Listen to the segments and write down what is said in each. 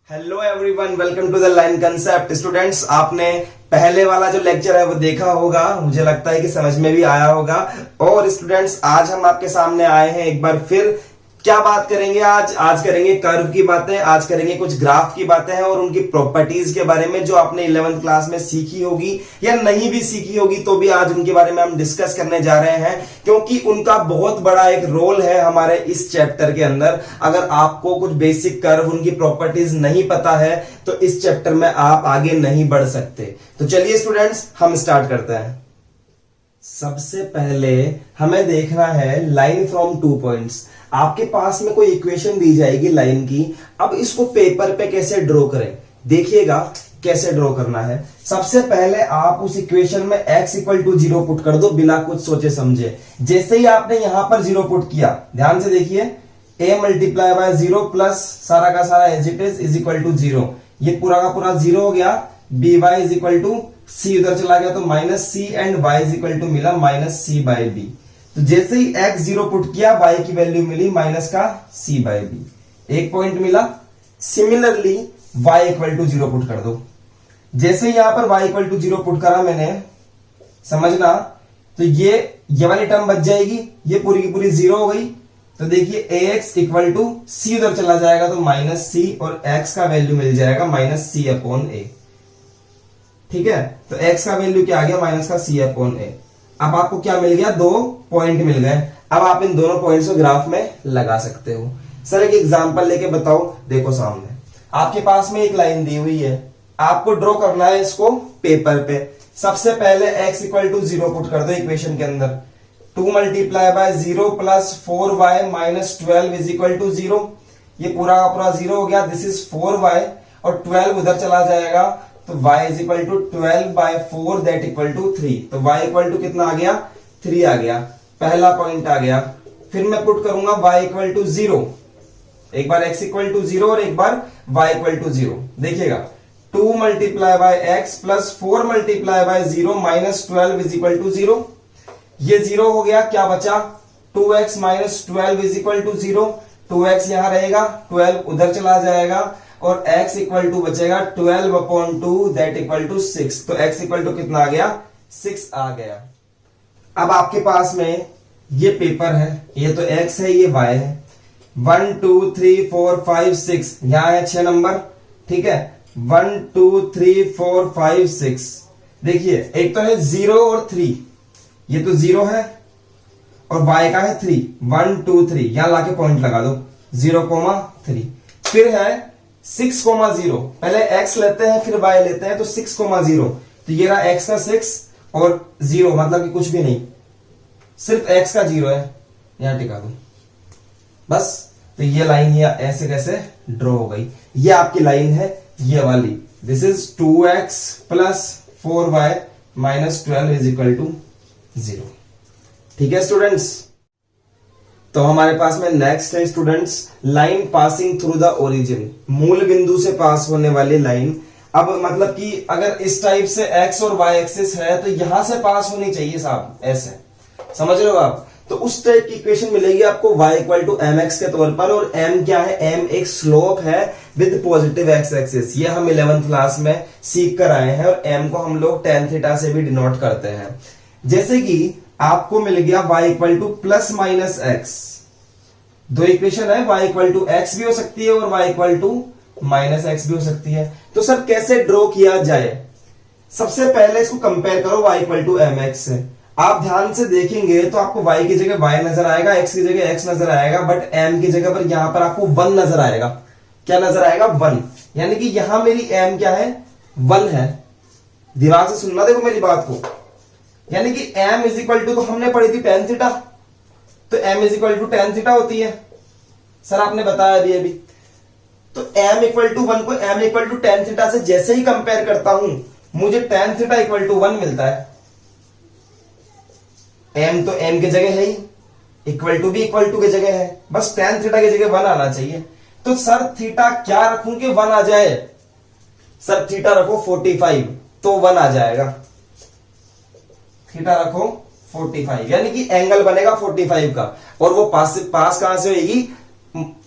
Hello everyone, welcome to the line concept. Students, आपने पहले वाला जो लेक्चर है वो देखा होगा, मुझे लगता है कि समझ में भी आया होगा। और स्टूडेंट्स, आज हम आपके सामने आए हैं एक बार फिर। क्या बात करेंगे आज करेंगे कर्व की बातें, आज करेंगे कुछ ग्राफ की बातें हैं और उनकी प्रॉपर्टीज के बारे में जो आपने 11th क्लास में सीखी होगी या नहीं भी सीखी होगी तो भी आज उनके बारे में हम डिस्कस करने जा रहे हैं, क्योंकि उनका बहुत बड़ा एक रोल है हमारे इस चैप्टर के अंदर। अगर आपको कुछ बेसिक कर्व, उनकी प्रॉपर्टीज नहीं पता है तो इस चैप्टर में आप आगे नहीं बढ़ सकते। तो चलिए स्टूडेंट्स, हम स्टार्ट करते हैं। सबसे पहले हमें देखना है लाइन फ्रॉम 2 पॉइंट्स। आपके पास में कोई इक्वेशन दी जाएगी लाइन की, अब इसको पेपर पे कैसे ड्रॉ करें, देखिएगा कैसे ड्रॉ करना है। सबसे पहले आप उस इक्वेशन में x इक्वल टू 0 पुट कर दो बिना कुछ सोचे समझे। जैसे ही आपने यहां पर 0 पुट किया, ध्यान से देखिए, a मल्टीप्लाई बाय 0 प्लस सारा का सारा as it is equal to 0। ये पूरा का पूरा 0 हो गया। B Y is equal to C उधर चला गया तो minus C and Y is equal to मिला माइनस सी बाई बी। तो जैसे ही x 0 पुट किया, y की वैल्यू मिली माइनस का c बाई बी, एक पॉइंट मिला। Similarly y equal to 0 put कर दो। जैसे ही यहां पर y इक्वल टू 0 पुट करा मैंने, समझना, तो ये वाली टर्म बच जाएगी, ये पूरी की पूरी 0 हो गई। तो देखिए ax इक्वल टू c उधर चला जाएगा तो माइनस c और x का वैल्यू मिल जाएगा माइनस c अपॉन a। ठीक है, तो x का वैल्यू क्या आ गया, माइनस का c अपॉन a। अब आपको क्या मिल गया, 2 पॉइंट मिल गए। अब आप इन दोनों पॉइंट्स को ग्राफ में लगा सकते हो। सर एक एग्जांपल लेके बताओ। देखो सामने आपके पास में एक लाइन दी हुई है, आपको ड्रॉ करना है इसको पेपर पे। सबसे पहले x इक्वल टू 0 पुट कर दो इक्वेशन के अंदर। 2 multiply by 0 plus 4y minus 12 is equal to 0। ये पूरा का पूरा 0 हो गया। दिस इज 4y और 12 उधर चला जाएगा तो y is equal to 12 by 4 that equal to 3। तो y इक्वल टू कितना आ गया, 3 आ गया। पहला पॉइंट आ गया। फिर मैं पुट करूंगा y इक्वल टू 0, एक बार x इक्वल टू 0 और एक बार y इक्वल टू 0। देखिएगा, 2 multiply by x plus 4 multiply by 0 minus 12 is equal to 0। ये 0 हो गया, क्या बचा, 2x minus 12 is equal to 0। 2x यहां रहेगा, 12 उधर चला जाएगा और x इक्वल टू बचेगा 12 अपॉन 2 दैट इक्वल टू 6। तो x इक्वल टू कितना आ गया, 6 आ गया। अब आपके पास में ये पेपर है, ये तो x है, ये y है। 1 2 3 4 5 6 यहां है 6 नंबर। ठीक है, 1 2 3 4 5 6। देखिए, एक तो है 0 और 3, ये तो 0 है और y का है 3। 1 2 3 यहां लाके पॉइंट लगा दो, 0,3। फिर है 6,0। पहले x लेते हैं फिर y लेते हैं, तो 6,0। तो ये रहा x का 6 और 0, मतलब कि कुछ भी नहीं, सिर्फ x का 0 है, यहां टिका दो बस। तो ये लाइन ये ऐसे कैसे ड्रॉ हो गई। ये आपकी लाइन है, ये वाली। This is 2x plus 4y minus 12 is equal to 0। ठीक है स्टूडेंट्स, तो हमारे पास में नेक्स्ट है students, line passing through the origin, मूल बिंदु से पास होने वाली लाइन। अब मतलब कि अगर इस टाइप से x और y एक्सिस है तो यहां से पास होनी चाहिए साहब, ऐसे समझ रहे हो आप। तो उस टाइप की इक्वेशन मिलेगी आपको y इक्वल टू mx के तौर पर। और m क्या है, m एक स्लोप है विद पॉजिटिव x एक्सिस। ये हम 11th क्लास में सीख कर आए हैं और m को हम लोग tan थीटा से भी डिनोट करते हैं। जैसे कि आपको मिल गया y equal to plus minus x. दो इक्वेशन है, y इक्वल टू एक्स भी हो सकती है और y equal to minus x भी हो सकती है। तो सर कैसे ड्रॉ किया जाए, सबसे पहले इसको कंपेयर करो y equal to m x से। आप ध्यान से देखेंगे तो आपको y की जगह y नजर आएगा, x की जगह x नजर आएगा, बट m की जगह पर यहां पर आपको 1 नजर आएगा। क्या नजर आएगा, 1। यानी कि यहां मेरी m क्या है, 1 है। दिमाग से सुनना देखो मेरी बात को। यानी कि m इज इक्वल टू, तो हमने पढ़ी थी tan थीटा, तो m is equal to tan theta होती है। सर आपने बताया अभी। तो m इक्वल टू 1 को m equal to tan theta से जैसे ही कंपेयर करता हूं, मुझे tan थीटा इक्वल टू 1 मिलता है। m तो m की जगह है ही, इक्वल टू भी इक्वल टू की जगह है, बस tan थीटा की जगह 1 आना चाहिए। तो सर थीटा क्या रखूं कि 1 आ जाए, सर थीटा रखो 45 तो 1 आ जाएगा। थीटा रखो 45, यानी कि एंगल बनेगा 45 का, और वो पास कहां से होगी,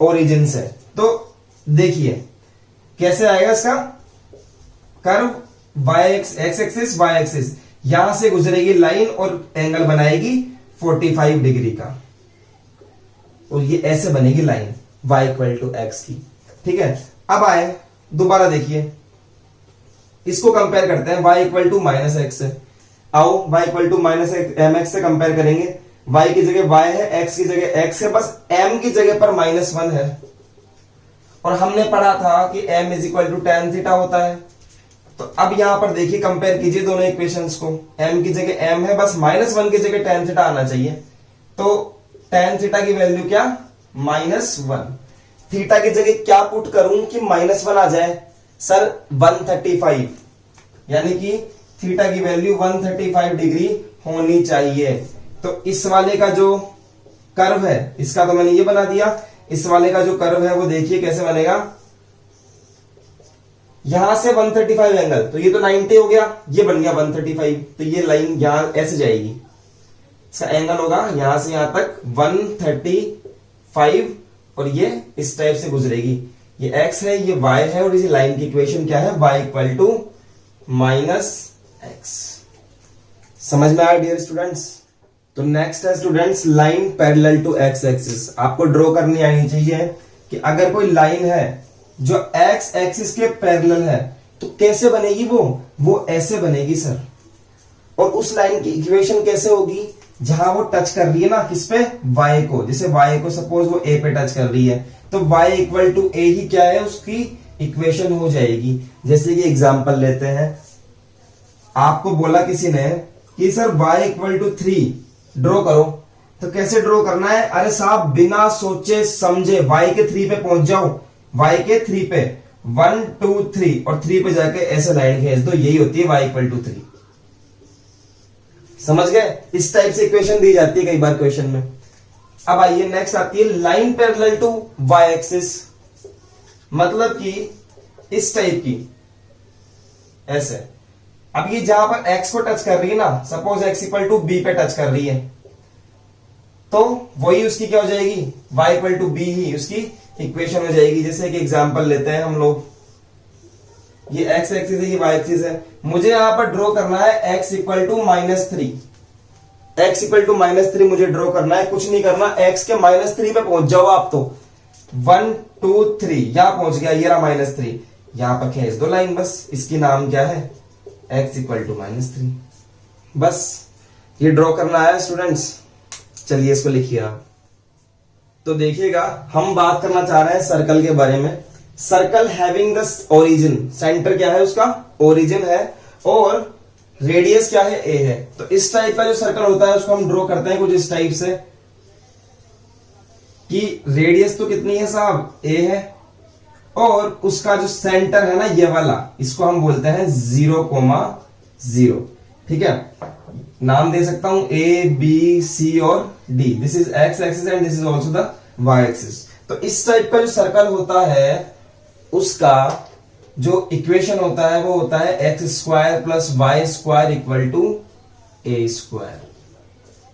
ओरिजिन से। तो देखिए कैसे आएगा इसका curve, x axis y axis, यहां से गुजरेगी लाइन और एंगल बनाएगी 45 डिग्री का, और ये ऐसे बनेगी line y equal to x की। ठीक है, अब आए दोबारा देखिए, इसको कंपेयर करते हैं y equal to minus x से। आओ y equal to minus m x से कंपेयर करेंगे। y की जगह y है, x की जगह x है, बस m की जगह पर -1 है। और हमने पढ़ा था कि m is equal to tan theta होता है। तो अब यहां पर देखिए, कंपेयर कीजिए दोनों इक्वेशंस को। m की जगह m है, बस -1 की जगह tan थीटा आना चाहिए। तो tan थीटा की वैल्यू क्या, -1। थीटा की जगह क्या पुट करूं कि -1 आ जाए, सर 135, यानी कि थीटा की वैल्यू 135 डिग्री होनी चाहिए। तो इस वाले का जो कर्व है, इसका तो मैंने ये बना दिया, इस वाले का जो कर्व है वो देखिए कैसे बनेगा। यहां से 135 एंगल, तो ये तो 90 हो गया, ये बन गया 135, तो ये लाइन यहां ऐसे जाएगी, इसका एंगल होगा यहां से यहां तक 135, और ये इस टाइप से गुजरेगी। ये x है, ये y है, और इस लाइन की इक्वेशन क्या है, y इक्वल टू -x। समझ में आया डियर स्टूडेंट्स? तो नेक्स्ट है students line parallel to x axis. आपको ड्रॉ करनी आनी चाहिए कि अगर कोई लाइन है जो x एक्सिस के पैरेलल है तो कैसे बनेगी, वो ऐसे बनेगी सर। और उस लाइन की इक्वेशन कैसे होगी, जहां वो टच कर रही है ना, किस पे, y को। जैसे y को सपोज वो a पे टच कर रही है, तो y इक्वल टू a ही क्या है, उसकी इक्वेशन हो जाएगी। जैसे कि एग्जांपल लेते हैं, आपको बोला किसी ने कि sir y equal to 3 draw करो, तो कैसे ड्रॉ करना है, अरे साहब बिना सोचे समझे y के 3 पे पहुंच जाओ, y के 3 पे 1 2 3 और 3 पे जाके ऐसे लाइन खींच दो, यही होती है y इक्वल टू 3। समझ गए? इस टाइप से इक्वेशन दी जाती है कई बार क्वेश्चन में। अब आइए नेक्स्ट आती है line parallel to y axis, मतलब कि इस टाइप की, ऐसे। अब ये जहां पर x को टच कर रही है ना, suppose x equal to b पे टच कर रही है, तो वही उसकी क्या हो जाएगी, y इक्वल टू b ही उसकी इक्वेशन हो जाएगी। जैसे कि एग्जांपल लेते हैं हम लोग, ये x एक्सिस है, ये y एक्सिस है, मुझे यहां पर ड्रॉ करना है x equal to -3। x equal to -3 मुझे ड्रॉ करना है, कुछ नहीं करना, x के -3 पे पहुंच जाओ आप। तो 1 2 3 यहां पहुंच गया, ये रहा -3, यहां पर खींच दो लाइन, बस इसकी नाम क्या है, x इक्वल टू -3। बस ये ड्रॉ करना है स्टूडेंट्स। चलिए इसको लिखिए आप। तो देखिएगा, हम बात करना चाह रहे हैं सर्कल के बारे में। Circle having the origin, centre क्या है उसका, ओरिजिन है, और रेडियस क्या है, a है। तो इस टाइप का जो सर्कल होता है उसको हम ड्रॉ करते हैं कुछ इस टाइप से, कि रेडियस तो कितनी है साहब, a है, और उसका जो सेंटर है ना ये वाला, इसको हम बोलते हैं 0,0। ठीक है, नाम दे सकता हूं a b c और d। This is x axis and this is also the y axis. तो इस टाइप का जो सर्कल होता है उसका जो इक्वेशन होता है वो होता है x² + y² equal to a²।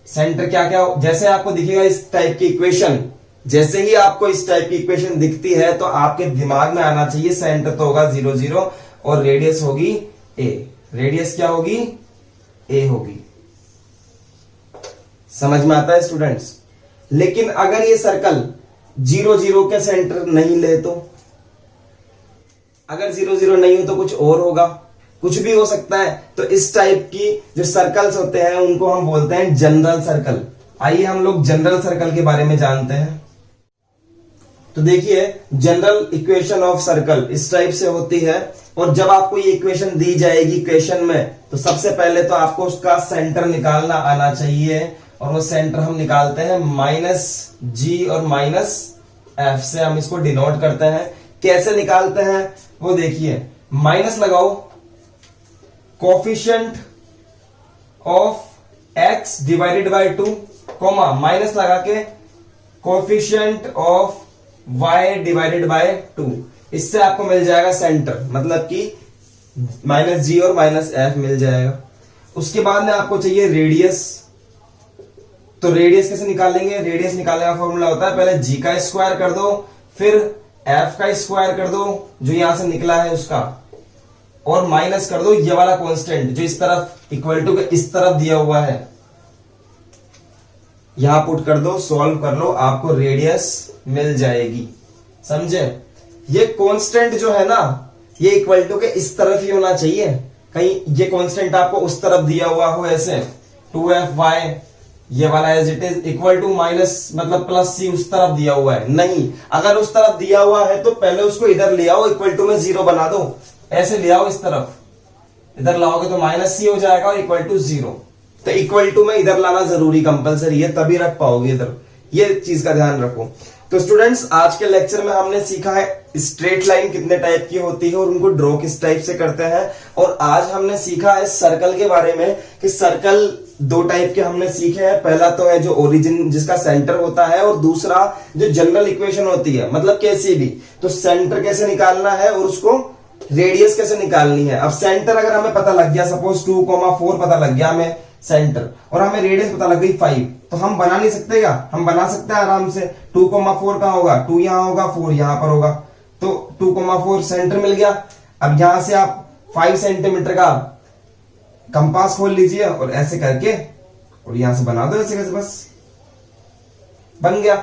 Centre क्या क्या, जैसे आपको दिखेगा इस टाइप की इक्वेशन, जैसे ही आपको इस टाइप की इक्वेशन दिखती है तो आपके दिमाग में आना चाहिए सेंटर तो होगा 0 0 और रेडियस होगी a। रेडियस क्या होगी, a होगी। समझ में आता है स्टूडेंट्स? लेकिन अगर ये सर्कल 0 0 के सेंटर नहीं ले, तो अगर 0 0 नहीं हो तो कुछ और होगा, कुछ भी हो सकता है। तो इस टाइप की जो सर्कल्स होते हैं उनको हम बोलते हैं जनरल सर्कल। आइए हम लोग जनरल सर्कल के बारे में जानते हैं। तो देखिए, जनरल इक्वेशन ऑफ सर्कल इस टाइप से होती है, और जब आपको ये इक्वेशन दी जाएगी क्वेश्चन में, तो सबसे पहले तो आपको उसका सेंटर निकालना आना चाहिए, और वो सेंटर हम निकालते हैं -g और -f से, हम इसको डिनोट करते हैं। कैसे निकालते हैं वो देखिए, माइनस लगाओ coefficient of x divided by 2, comma minus लगा के coefficient of y divided by 2। इससे आपको मिल जाएगा सेंटर, मतलब कि -g और -f मिल जाएगा। उसके बाद में आपको चाहिए रेडियस। तो रेडियस कैसे निकालेंगे, रेडियस निकालने का फॉर्मूला होता है, पहले g का स्क्वायर कर दो, फिर एफ का स्क्वायर कर दो जो यहां से निकला है उसका, और माइनस कर दो ये वाला कांस्टेंट जो इस तरफ इक्वल टू इस तरफ दिया हुआ है, यहां पुट कर दो, सॉल्व कर लो, आपको रेडियस मिल जाएगी। समझे? ये कांस्टेंट जो है ना ये इक्वल टू के इस तरफ ही होना चाहिए, कहीं ये कांस्टेंट आपको उस तरफ दिया हुआ हो ऐसे 2fy ये वाला as it is equal to minus मतलब प्लस सी उस तरफ दिया हुआ है, नहीं, अगर उस तरफ दिया हुआ है तो पहले उसको इधर ले आओ, इक्वल टू में 0 बना दो, ऐसे ले आओ इस तरफ, इधर लाओगे तो माइनस सी हो जाएगा और इक्वल टू 0, तो इक्वल टू में इधर लाना जरूरी कंपलसरी है, तभी रख पाओगे इधर, ये चीज का ध्यान रखो। तो स्टूडेंट्स आज के लेक्चर में हमने सीखा है स्ट्रेट लाइन कितने टाइप की होती है और उनको ड्रॉ किस टाइप से करते हैं, और आज हमने सीखा है सर्कल के बारे में कि सर्कल 2 टाइप के हमने सीखे हैं। पहला तो है जो ओरिजिन जिसका सेंटर होता है, और दूसरा जो जनरल इक्वेशन होती है, मतलब कैसे भी, तो सेंटर कैसे निकालना है और उसको रेडियस कैसे निकालनी है। अब सेंटर अगर हमें पता लग गया, सपोज 2,4 पता लग गया हमें सेंटर, और हमें रेडियस पता लग गई 5, तो हम बना नहीं सकते क्या? हम बना सकते हैं आराम से। 2,4 कहां होगा? 2 यहां होगा, 4 यहां पर होगा, तो 2,4 सेंटर मिल गया। अब यहां से आप 5 सेंटीमीटर का कंपास खोल लीजिए और ऐसे करके और यहां से बना दो ऐसे कैसे, बस बन गया।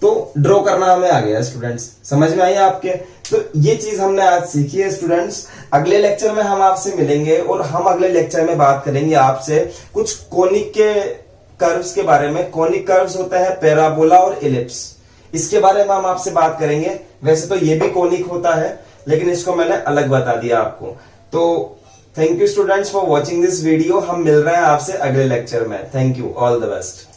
तो ड्रॉ करना हमें आ गया स्टूडेंट्स, समझ में आई आपके? तो ये चीज हमने आज सीखी है स्टूडेंट्स। अगले लेक्चर में हम आपसे मिलेंगे और हम अगले लेक्चर में बात करेंगे आपसे कुछ कोनिक के कर्व्स के बारे में। कोनिक कर्व्स होता है पैराबोला और इलिप्स, इसके बारे में हम आपसे बात करेंगे। वैसे तो ये भी कोनिक होता है लेकिन इसको मैंने अलग बता दिया आपको। तो thank you students for watching this video. हम मिल रहे हैं आपसे अगले लेक्चर में। Thank you, all the best.